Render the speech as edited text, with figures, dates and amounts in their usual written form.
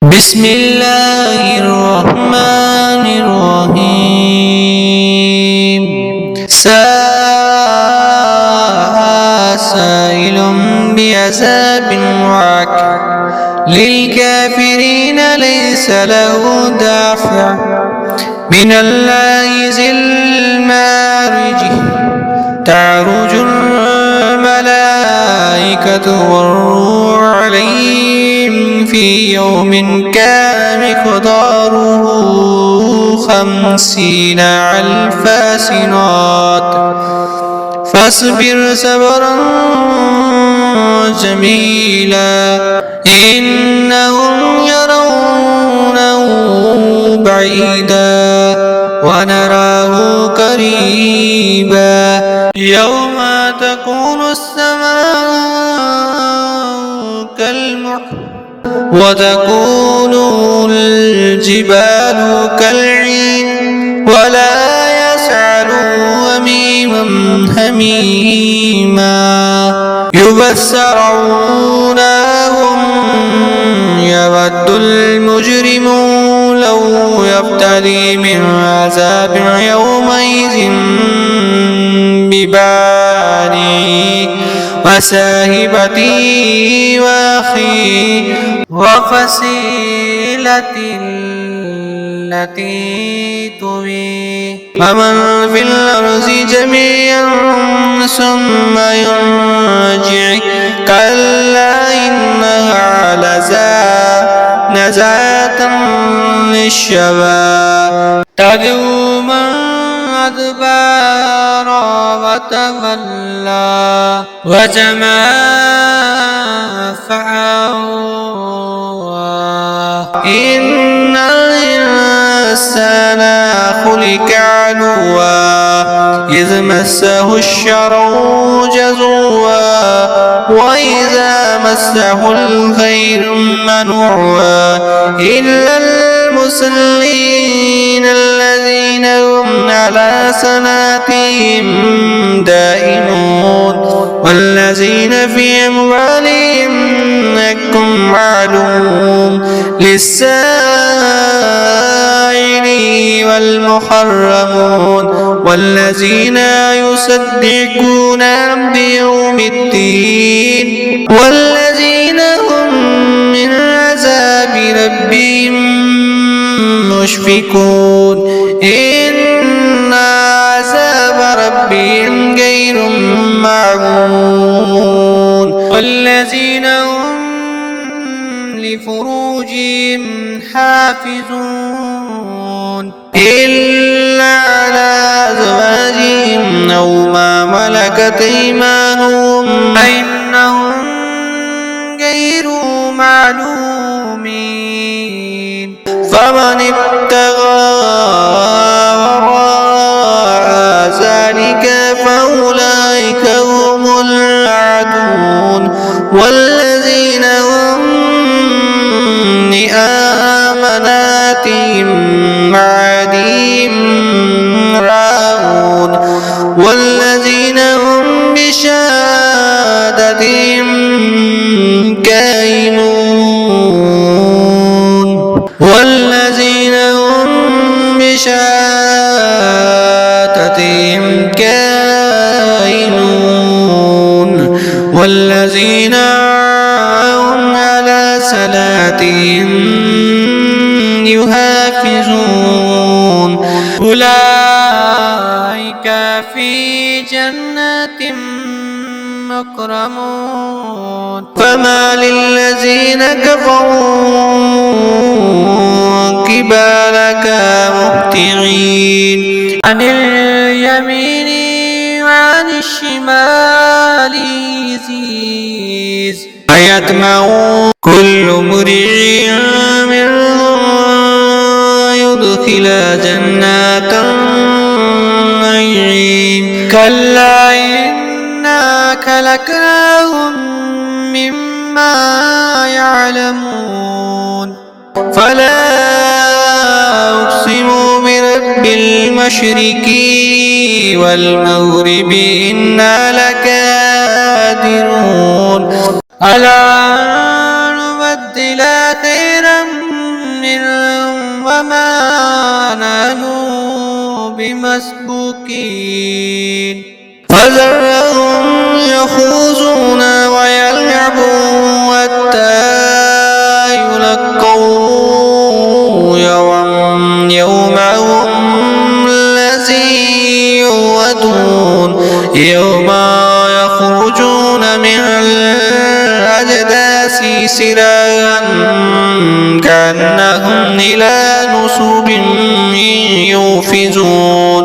بسم الله الرحمن الرحيم. ساء سائل بعذاب واقع للكافرين ليس له دافع من الله ذي المعرج تعرج الملائكة والروح عليهم في يوم كان مقداره 50,000 سنة فاصبر صبرا جميلا إنهم يرونه بعيدا ونراه قريبا يوم تكون السماء كالمحن وتكون الجبال كالعين ولا يسأل حميما يبصرونهم يود المجرم لو يفتدي من عذاب يومئذ ببانيه وصاحبته وأخيه وفصيلته التي تؤويه ومن في الأرض جميعا ثم يرجع كلا إنها نزعة للشباب تدعو من أدبر وتولى وجمع فأوعى إن الإنسان خلق هلوعا إذ مسه الشر جزوعا وإذا مسه الخير منوعا إلا المصلين الذين هم على صلاتهم دائمون والذين في أموالهم حق معلوم للسائل والمحرمون والذين يصدقون بيوم الدين والذين هم من عذاب ربهم مشفقون إن عذاب ربهم غير معمون والذين هم لفروجهم حافظون إلا على أزواجهم أو ما ملكت أيمانهم فإنهم غير معلومين فمن ابتغى وراء ذلك فأولئك هم العادون والذين هم لأماناتهم وعهدهم راعون والذين هم بشهادتهم كائنون والذين هم بشهادتهم كائنون والذين هم على صلاتهم يحافظون أولئك في جنات مكرمون فما للذين كفروا قبالك مهطعين عن اليمين وعن الشمال عزيز أيطمع كل امرئ منهم يدخل جنات النعيم كلا إنا خلقناهم مما يعلمون فلا أقسم برب المشرق والمغرب إنا لقادرون ألا نبدل خيرا المبين فذرهم يخوضون ويلعبوا حتى يلقوا يومهم الذي يوعدون يوم يخرجون من الأجداث سراعا كأنهم إلى نصب يوفزون